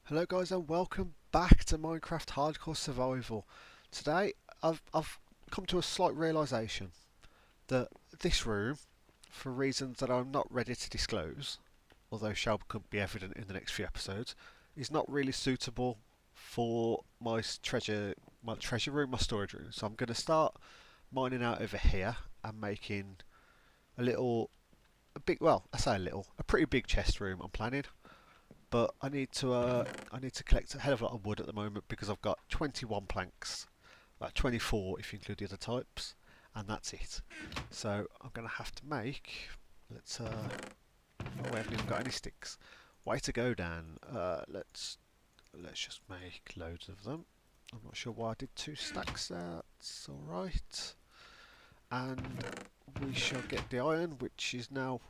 Hello guys and welcome back to Minecraft Hardcore Survival. Today I've come to a slight realisation that this room, for reasons that I'm not ready to disclose, although shall be evident in the next few episodes, is not really suitable for my treasure room, my storage room. So I'm going to start mining out over here and making a pretty big chest room I'm planning. But I need to collect a hell of a lot of wood at the moment because I've got 21 planks, like 24 if you include the other types, and that's it. So I'm gonna have to make. Let's oh, we haven't even got any sticks. Way to go, Dan. Let's just make loads of them. I'm not sure why I did 2 stacks there. That's all right. And we shall get the iron, which is now,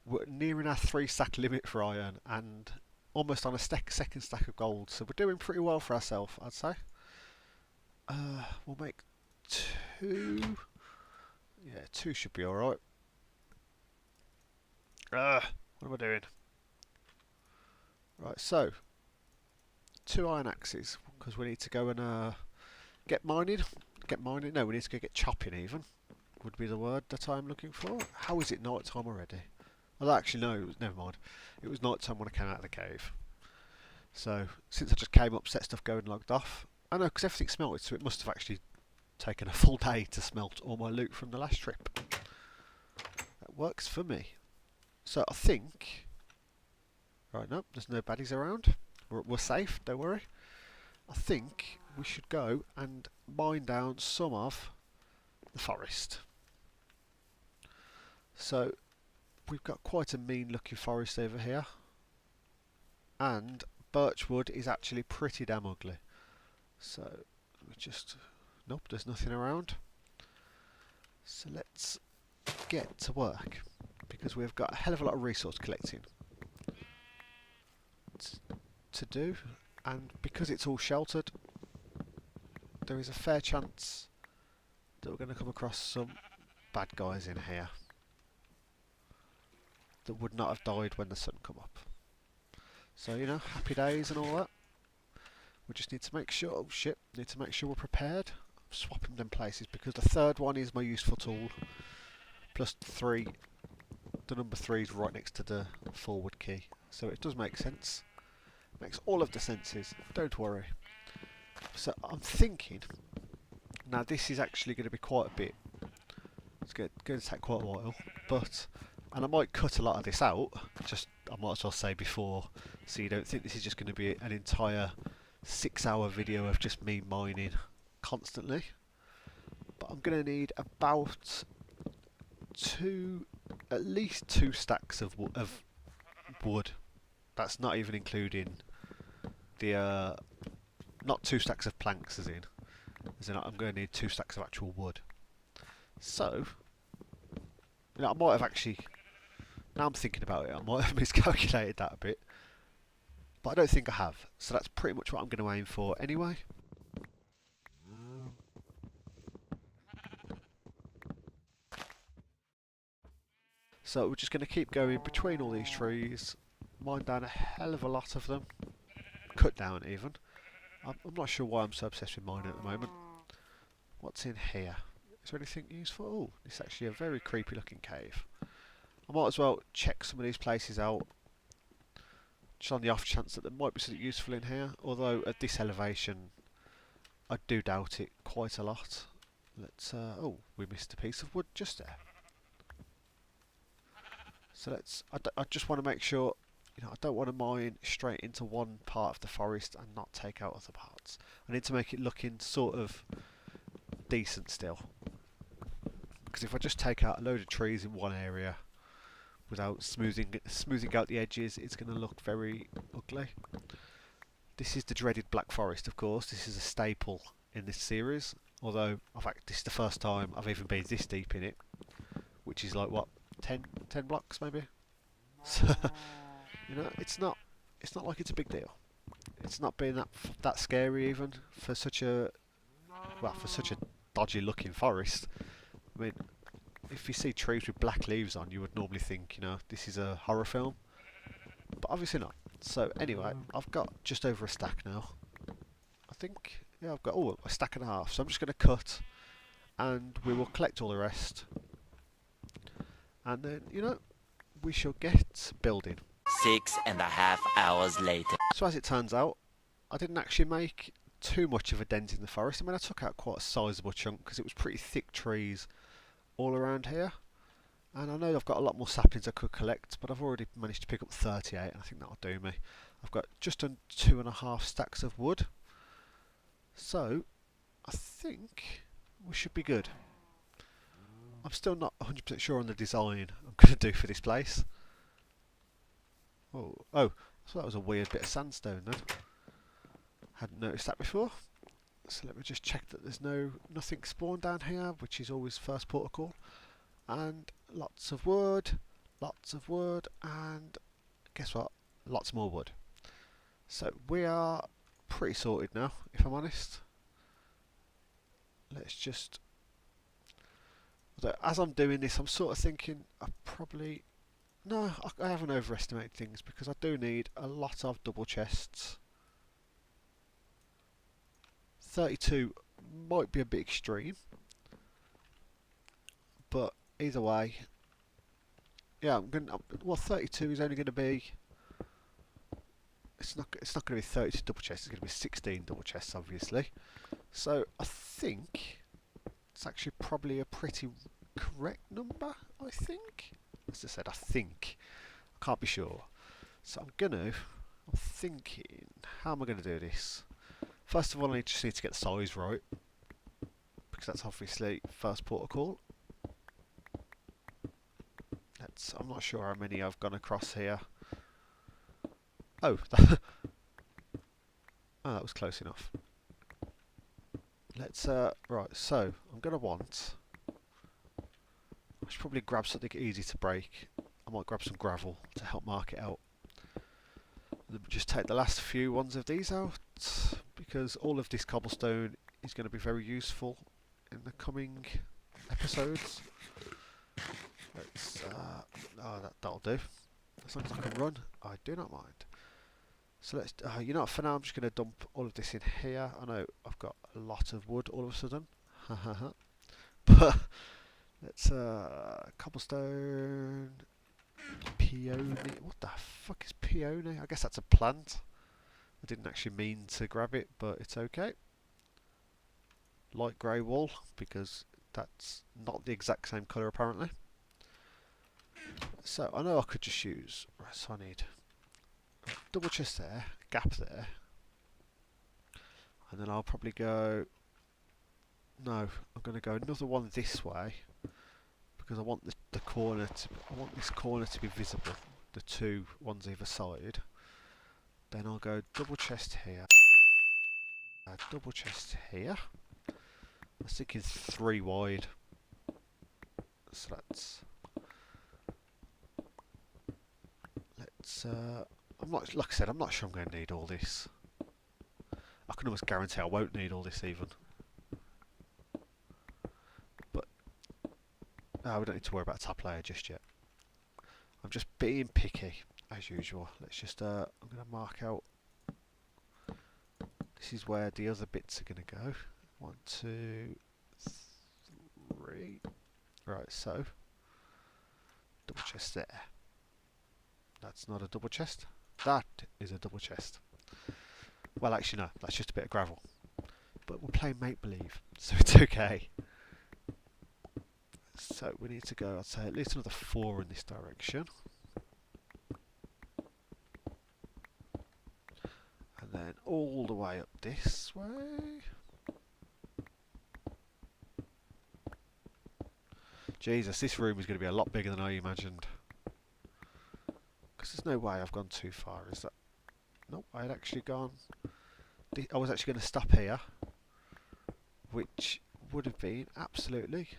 we're nearing our 3 stack limit for iron and almost on a second stack of gold. So we're doing pretty well for ourselves, I'd say. We'll make 2. Yeah, 2 should be alright. What am I doing? Right, so 2 iron axes because we need to go and get mining. Get mining? No, we need to go get chopping even. Would be the word that I'm looking for. How is it night time already? Well, actually, no, never mind. It was night time when I came out of the cave. So, since I just came up, set stuff going, logged off. I know, because everything smelted, so it must have actually taken a full day to smelt all my loot from the last trip. That works for me. So, I think... Right, no, there's no baddies around. We're safe, don't worry. I think we should go and mine down some of the forest. So, we've got quite a mean looking forest over here, and birchwood is actually pretty damn ugly. So we just nope, there's nothing around. So let's get to work because we've got a hell of a lot of resource collecting to do, and because it's all sheltered, there is a fair chance that we're going to come across some bad guys in here that would not have died when the sun come up. So, you know, happy days and all that. We just need to make sure, oh shit, need to make sure we're prepared. I'm swapping them places because the third one is my useful tool. Plus 3, the number 3 is right next to the forward key. So it does make sense. Makes all of the senses, don't worry. So I'm thinking, now this is actually going to be quite a bit. It's going to take quite a while, but... And I might cut a lot of this out, I might as well say before, so you don't think this is just going to be an entire 6-hour video of just me mining constantly. But I'm going to need about at least 2 stacks of wood. That's not even including the, not 2 stacks of planks as in I'm going to need 2 stacks of actual wood. So, you know, I might have actually... Now I'm thinking about it, I might have miscalculated that a bit. But I don't think I have. So that's pretty much what I'm going to aim for anyway. So we're just going to keep going between all these trees. Mine down a hell of a lot of them. Cut down even. I'm not sure why I'm so obsessed with mining at the moment. What's in here? Is there anything useful? Oh, it's actually a very creepy looking cave. I might as well check some of these places out, just on the off chance that there might be something useful in here, although at this elevation I do doubt it quite a lot. Let's, oh, we missed a piece of wood just there. So I just want to make sure, you know, I don't want to mine straight into one part of the forest and not take out other parts. I need to make it looking sort of decent still. Because if I just take out a load of trees in one area, without smoothing out the edges, it's going to look very ugly. This is the dreaded Black Forest, of course. This is a staple in this series, although this is the first time I've even been this deep in it, which is like what, 10 blocks maybe. So, you know, it's not like it's a big deal. It's not been that scary even for such a dodgy looking forest. I mean, if you see trees with black leaves on, you would normally think, you know, this is a horror film. But obviously not. So anyway, I've got just over a stack now. I think, yeah, I've got a stack and a half. So I'm just going to cut, and we will collect all the rest. And then, you know, we shall get building. 6.5 hours later. So as it turns out, I didn't actually make too much of a dent in the forest. I mean, I took out quite a sizable chunk because it was pretty thick trees all around here. And I know I've got a lot more saplings I could collect, but I've already managed to pick up 38, and I think that'll do me. I've got just under 2.5 stacks of wood. So, I think we should be good. I'm still not 100% sure on the design I'm going to do for this place. Oh, so that was a weird bit of sandstone then. Hadn't noticed that before. So let me just check that there's nothing spawned down here, which is always first port of call. And lots of wood, and guess what? Lots more wood. So we are pretty sorted now, if I'm honest. Let's just... As I'm doing this, I'm sort of thinking I probably... No, I haven't overestimated things because I do need a lot of double chests. 32 might be a bit extreme, but either way, yeah, well, 32 is only going to be... It's not going to be 32 double chests. It's going to be 16 double chests, obviously. So I think it's actually probably a pretty correct number. I think. As I said, I think. I can't be sure. So I'm thinking, how am I going to do this? First of all, I just need to get the size right, because that's obviously first port of call. I'm not sure how many I've gone across here. Oh, oh, that was close enough. Let's right. So I'm gonna want. I should probably grab something easy to break. I might grab some gravel to help mark it out. Just take the last few ones of these out, because all of this cobblestone is going to be very useful in the coming episodes. Let's, that'll do. As long as I can run, I do not mind. So let's, you know what, for now I'm just going to dump all of this in here. I know I've got a lot of wood all of a sudden. But let's, cobblestone, peony. What the fuck is peony? I guess that's a plant. I didn't actually mean to grab it, but it's okay. Light grey wool, because that's not the exact same colour apparently. So I know I could just use, right, so I need double chest there, gap there, and then I'll probably go, no, I'm going to go another one this way, because I want the corner to, I want this corner to be visible, the two ones either side. Then I'll go double chest here, double chest here. I was thinking 3 wide, so let's I'm not, like I said, I'm not sure I'm going to need all this. I can almost guarantee I won't need all this even. But we don't need to worry about top layer just yet. I'm just being picky as usual. Let's just I'm going to mark out. This is where the other bits are going to go. 1, 2, 3. Right, so double chest there. That's not a double chest. That is a double chest. Well, actually, no. That's just a bit of gravel. But we're playing make-believe, so it's okay. So we need to go, I'd say, at least another 4 in this direction. And then all the way up this way. Jesus, this room is going to be a lot bigger than I imagined. Because there's no way I've gone too far, is that? Nope, I had actually gone... I was actually going to stop here, which would have been absolutely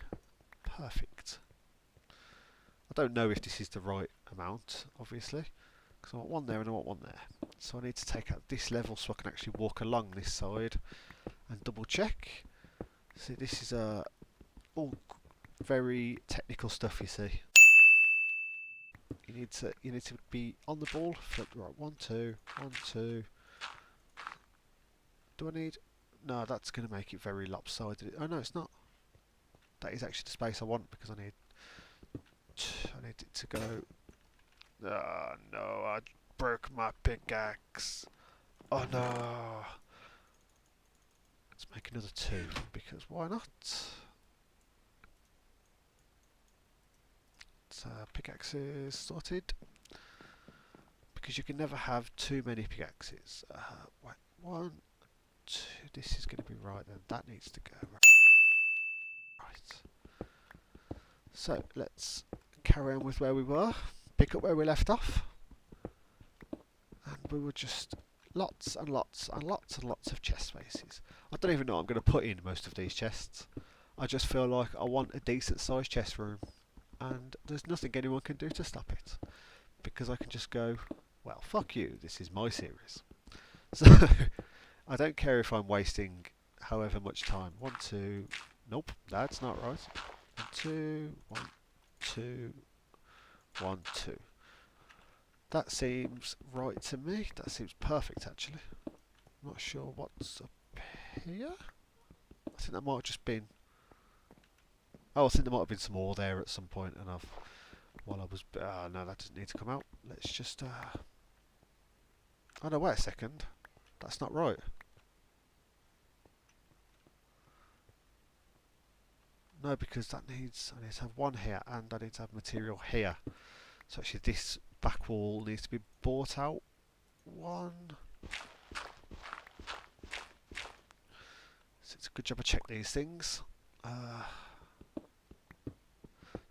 perfect. I don't know if this is the right amount, obviously, because I want one there and I want one there. So I need to take out this level so I can actually walk along this side and double check. See, this is all very technical stuff, you see. you need to be on the ball. Flip right. 1, 2, 1, 2. Do I need? No, that's going to make it very lopsided. Oh no, it's not. That is actually the space I want because I need it to go. Oh no, I broke my pickaxe. Oh no. Let's make another 2 because why not? So pickaxes sorted because you can never have too many pickaxes. Wait, 1, 2. This is going to be right then. That needs to go right. So let's carry on with where we were. Pick up where we left off. And we were just lots and lots and lots and lots of chest spaces. I don't even know I'm going to put in most of these chests. I just feel like I want a decent sized chest room. And there's nothing anyone can do to stop it. Because I can just go, well, fuck you, this is my series. So, I don't care if I'm wasting however much time. 1, 2, nope, that's not right. 1, 2, 1, 2, 1, 2. That seems right to me. That seems perfect, actually. I'm not sure what's up here. I think that might have just been... Oh, I think there might have been some ore there at some point, and while I was... no, that doesn't need to come out. Let's just... Oh no, wait a second. That's not right. No, because I need to have 1 here, and I need to have material here. So actually this back wall needs to be bought out. 1. So it's a good job I checked these things.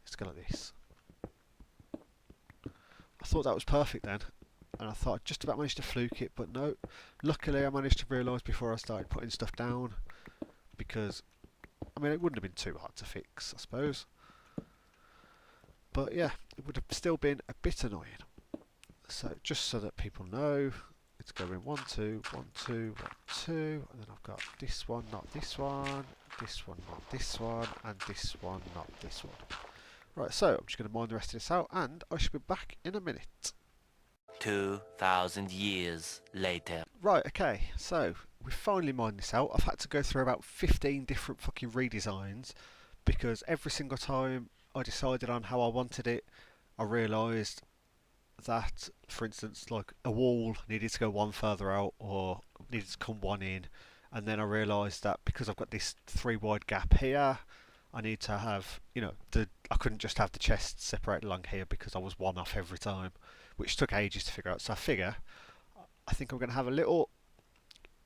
Let's go like this. I thought that was perfect then, and I thought I just about managed to fluke it, but no. Luckily I managed to realise before I started putting stuff down, because I mean it wouldn't have been too hard to fix, I suppose. But yeah, it would have still been a bit annoying. So just so that people know, it's going 1, 2, 1, 2, 1, 2, and then I've got this one, not this one, this one, not this one, and this one, not this one. Right, so I'm just going to mine the rest of this out, and I should be back in a minute. 2,000 years later. Right, okay, so we've finally mined this out. I've had to go through about 15 different fucking redesigns, because every single time I decided on how I wanted it, I realised that, for instance, like a wall needed to go 1 further out or needed to come 1 in, and then I realised that because I've got this 3 wide gap here, I need to have, you know, I couldn't just have the chests separated along here because I was 1 off every time, which took ages to figure out. So I think I'm going to have a little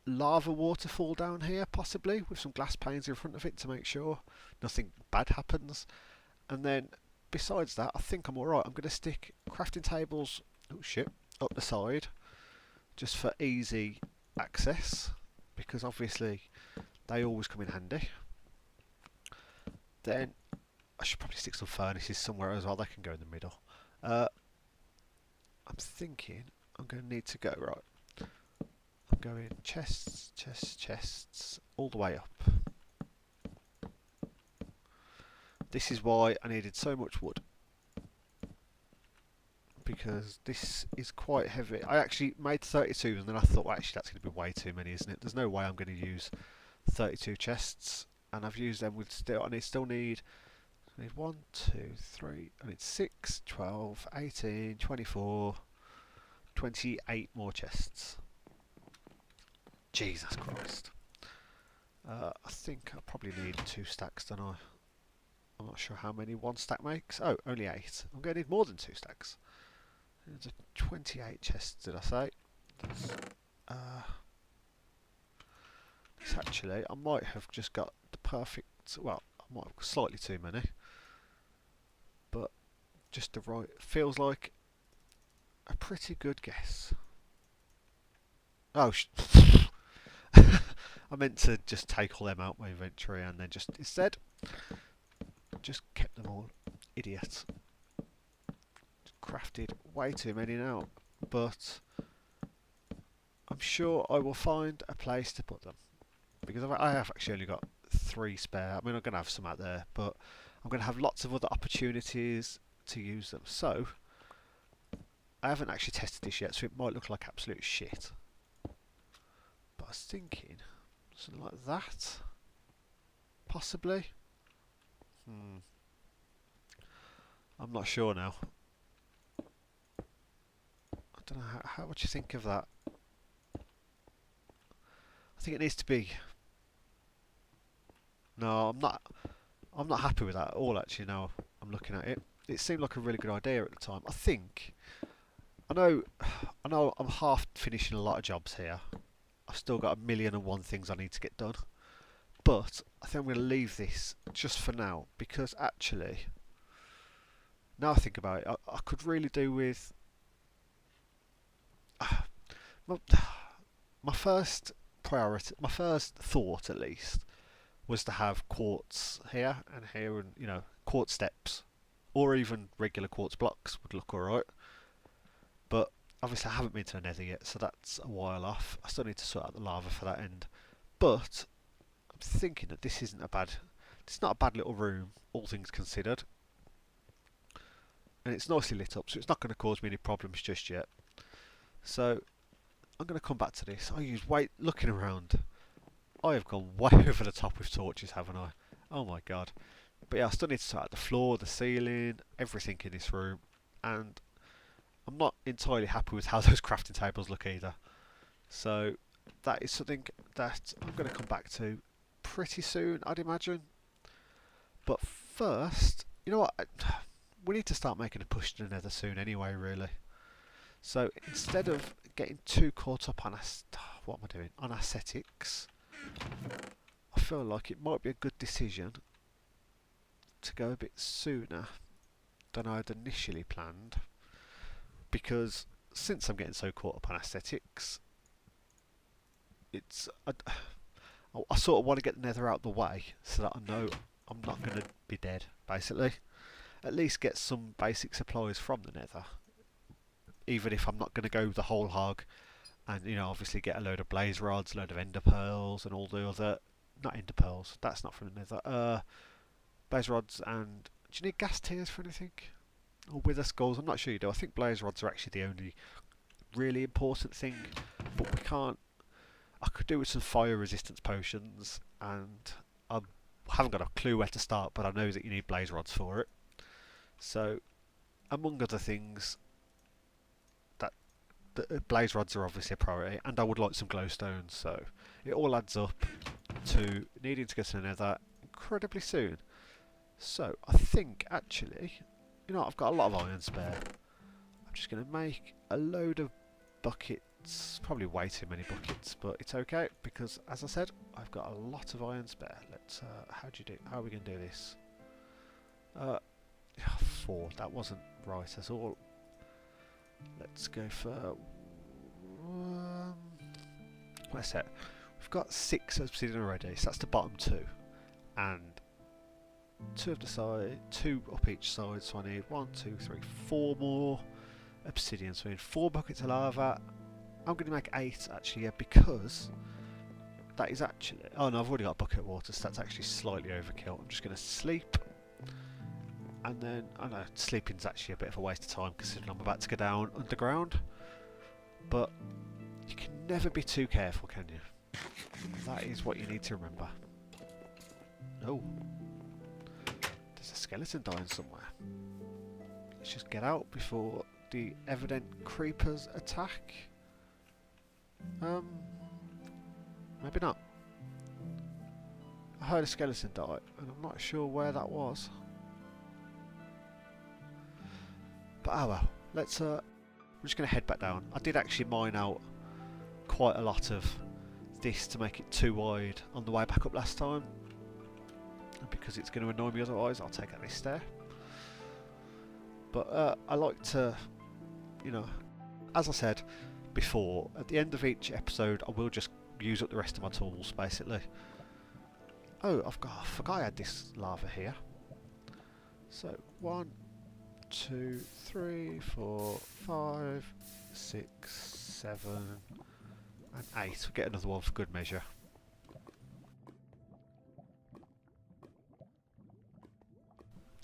lava waterfall down here, possibly with some glass panes in front of it to make sure nothing bad happens. And then besides that, I think I'm alright. I'm going to stick crafting tables, oh shit, up the side just for easy access, because obviously they always come in handy. Then I should probably stick some furnaces somewhere as well. They can go in the middle. I'm thinking I'm going to need to go right. I'm going chests, chests, chests, all the way up. This is why I needed so much wood, because this is quite heavy. I actually made 32 and then I thought, well, actually that's going to be way too many, isn't it? There's no way I'm going to use 32 chests, and I've used them with I still need 1, 2, 3, I need 6, 12, 18, 24, 28 more chests. Jesus Christ. I think I probably need 2 stacks, don't I? I'm not sure how many 1 stack makes. Oh, only 8. I'm going to need more than 2 stacks. There's 28 chests, did I say? This actually, I might have just got the perfect, well, I might have got slightly too many, but just the right, feels like a pretty good guess. Oh, I meant to just take all them out my inventory and then just instead just kept them all. Idiot. Crafted way too many now, but I'm sure I will find a place to put them, because I have actually only got 3 spare. I mean, I'm going to have some out there, but I'm going to have lots of other opportunities to use them. So I haven't actually tested this yet, so it might look like absolute shit. But I was thinking something like that, possibly. I'm not sure now. I don't know how would you think of that? I think it needs to be. No, I'm not happy with that at all. Actually, now I'm looking at it, it seemed like a really good idea at the time. I think. I know. I'm half finishing a lot of jobs here. I've still got 1,000,001 things I need to get done. But I think I'm going to leave this just for now because actually, now I think about it, I could really do with. My, my first priority, my first thought at least, was to have quartz here and here, and quartz steps, or even regular quartz blocks would look alright. But obviously, I haven't been to the Nether yet, so that's a while off. I still need to sort out the lava for that end. But I'm thinking that this isn't a bad. It's not a bad little room, all things considered, and it's nicely lit up, so it's not going to cause me any problems just yet. So I'm going to come back to this. I use looking around. I have gone way over the top with torches, haven't I? Oh my god. But yeah, I still need to sort out the floor, the ceiling, everything in this room, and I'm not entirely happy with how those crafting tables look either. So that is something that I'm going to come back to pretty soon, I'd imagine. But first, you know what? We need to start making a push to the Nether soon anyway, really. So instead of getting too caught up on what am I doing? On aesthetics, I feel like it might be a good decision to go a bit sooner than I'd initially planned, because since I'm getting so caught up on aesthetics, it's I sort of want to get the Nether out of the way so that I know I'm not going to be dead, basically. At least get some basic supplies from the Nether, even if I'm not going to go the whole hog, and obviously get a load of blaze rods, a load of ender pearls, and all the other, not ender pearls, that's not from the Nether. Blaze rods, and do you need gas tears for anything? Or wither skulls? I'm not sure you do. I think blaze rods are actually the only really important thing, but we can't. I could do with some fire resistance potions, and I haven't got a clue where to start, but I know that you need blaze rods for it. So, among other things, the blaze rods are obviously a priority, and I would like some glowstones, so it all adds up to needing to go to the Nether incredibly soon. So I think actually, I've got a lot of iron spare. I'm just going to make a load of buckets, probably way too many buckets, but it's okay because, as I said, I've got a lot of iron spare. Let's how are we going to do this? 4, that wasn't right at all. Let's go for what's that? We've got 6 obsidian already, so that's the bottom 2, and 2 of the side, 2 up each side. So I need 1, 2, 3, 4 more obsidian. So I need 4 buckets of lava. I'm going to make 8 actually, yeah, because that is actually. Oh no, I've already got a bucket of water, so that's actually slightly overkill. I'm just going to sleep. And then, I know, sleeping's actually a bit of a waste of time considering I'm about to go down underground. But you can never be too careful, can you? That is what you need to remember. Oh. There's a skeleton dying somewhere. Let's just get out before the evident creepers attack. Maybe not. I heard a skeleton die, and I'm not sure where that was. But oh well, let's we're just going to head back down. I did actually mine out quite a lot of this to make it too wide on the way back up last time, and because it's going to annoy me otherwise, I'll take out this stair. But I like to, as I said before, at the end of each episode I will just use up the rest of my tools basically. Oh, I forgot I had this lava here. So 1, 2, 3, 4, 5, 6, 7 and 8. We'll get another one for good measure.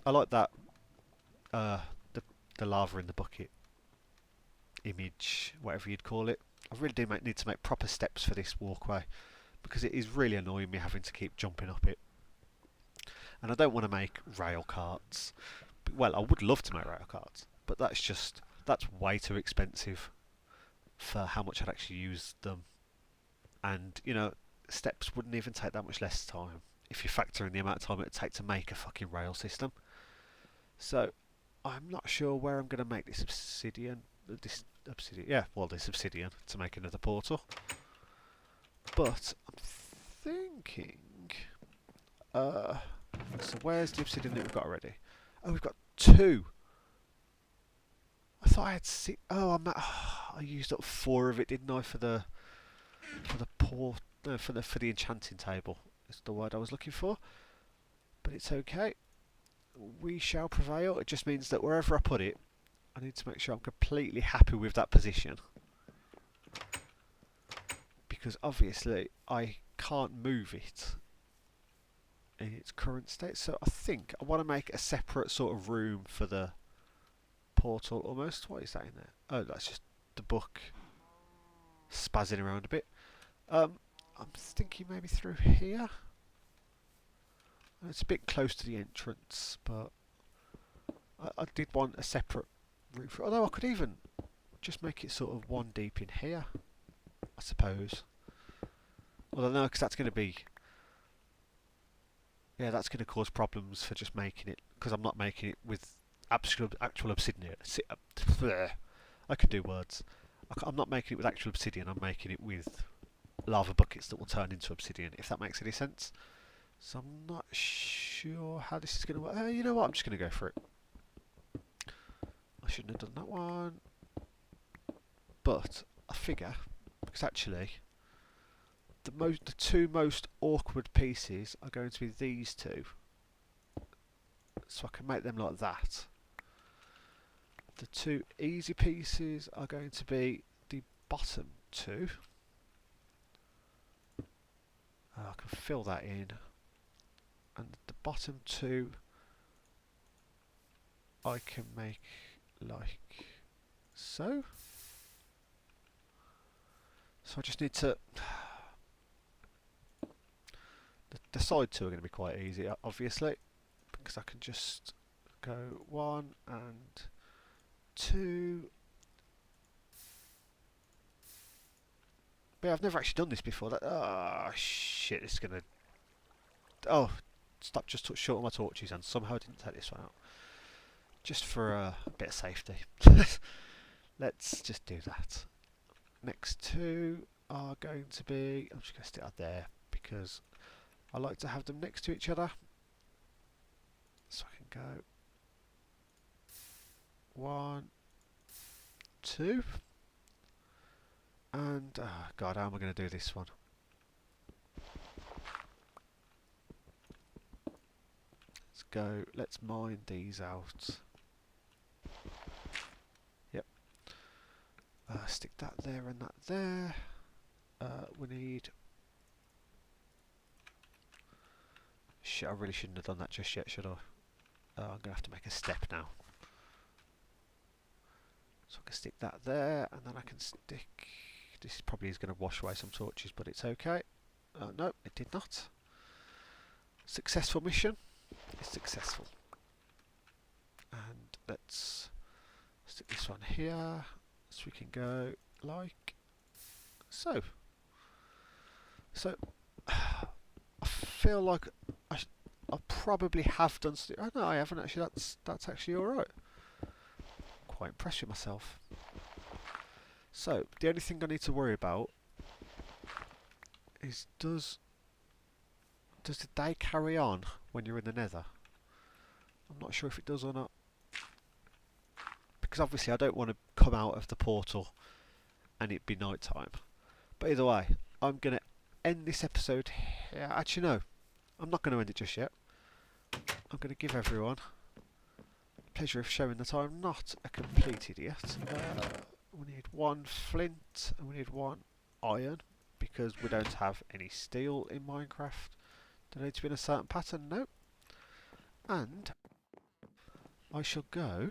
I like that the lava in the bucket. image, whatever you'd call it. I really do need to make proper steps for this walkway because it is really annoying me having to keep jumping up it. And I don't want to make rail carts. Well, I would love to make rail carts, but that's way too expensive for how much I'd actually use them. And, you know, steps wouldn't even take that much less time if you factor in the amount of time it would take to make a fucking rail system. So, I'm not sure where I'm going to make this obsidian. This obsidian to make another portal. But I'm thinking, so where's the obsidian that we've got already? Oh, we've got 2. I thought I had 6. Oh, I used up 4 of it, didn't I, for the for the enchanting table. Is the word I was looking for. But it's okay. We shall prevail. It just means that wherever I put it, I need to make sure I'm completely happy with that position. Because obviously I can't move it in its current state. So I think I want to make a separate sort of room for the portal almost. What is that in there? Oh, that's just the book spazzing around a bit. I'm thinking maybe through here. It's a bit close to the entrance, but I did want a separate roof. Although I could even just make it sort of one deep in here, I suppose. Although no, because that's going to be... Yeah, that's going to cause problems for just making it, because I'm not making it with actual obsidian. I can do words. I'm not making it with actual obsidian, I'm making it with lava buckets that will turn into obsidian, if that makes any sense. So I'm not sure how this is going to work. You know what, I'm just going to go for it. I shouldn't have done that one. But I figure, because actually the 2 most awkward pieces are going to be these 2. So I can make them like that. The 2 easy pieces are going to be the bottom 2. I can fill that in. And the bottom 2 I can make like so. So I just need to... The side 2 are going to be quite easy, obviously, because I can just go 1 and 2. But yeah, I've never actually done this before. Oh shit, this is going to... Oh, stop, just took short of my torches and somehow I didn't take this one out. Just for a bit of safety. Let's just do that. Next 2 are going to be... I'm just going to stick that there because I like to have them next to each other. So I can go 1, 2. And, oh god, how am I going to do this one? Let's go, let's mine these out. Yep. Stick that there and that there. We need... Shit, I really shouldn't have done that just yet, should I? I'm going to have to make a step now. So I can stick that there, and then I can stick... This probably is going to wash away some torches, but it's okay. No, it did not. Successful mission. It's successful. And let's stick this one here, so we can go like so. So, I feel like I probably have done... Oh no, I haven't actually. That's actually alright. Quite impressed with myself. So, the only thing I need to worry about is does the day carry on when you're in the nether? I'm not sure if it does or not. Because obviously I don't want to come out of the portal and it be night time. But either way, I'm going to end this episode here. Actually no, I'm not going to end it just yet. I'm going to give everyone the pleasure of showing that I'm not a complete idiot. We need 1 flint and we need 1 iron because we don't have any steel in Minecraft. Do they need to be in a certain pattern? No. And I shall go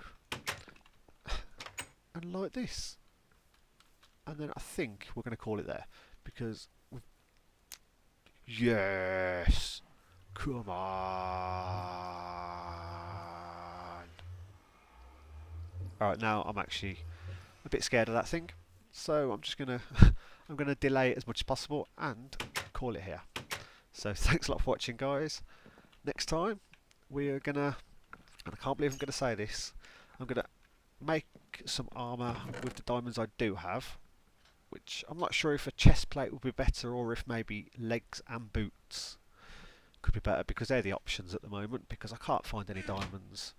and light this. and then I think we're going to call it there, because yes, come on. Alright, now I'm actually a bit scared of that thing, so I'm just gonna I'm gonna delay it as much as possible and call it here. So thanks a lot for watching, guys. Next time we are gonna, and I can't believe I'm gonna say this, I'm gonna make some armour with the diamonds I do have, which I'm not sure if a chest plate would be better or if maybe legs and boots could be better, because they're the options at the moment, because I can't find any diamonds.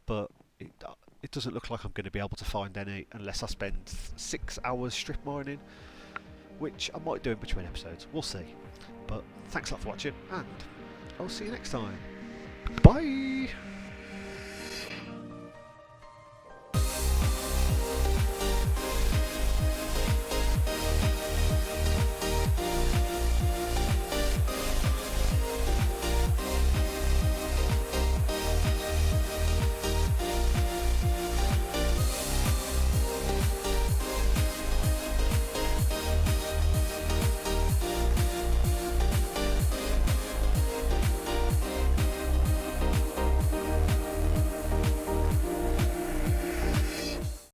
But it doesn't look like I'm going to be able to find any unless I spend 6 hours strip mining, which I might do in between episodes. We'll see. But thanks a lot for watching, and I'll see you next time. Bye!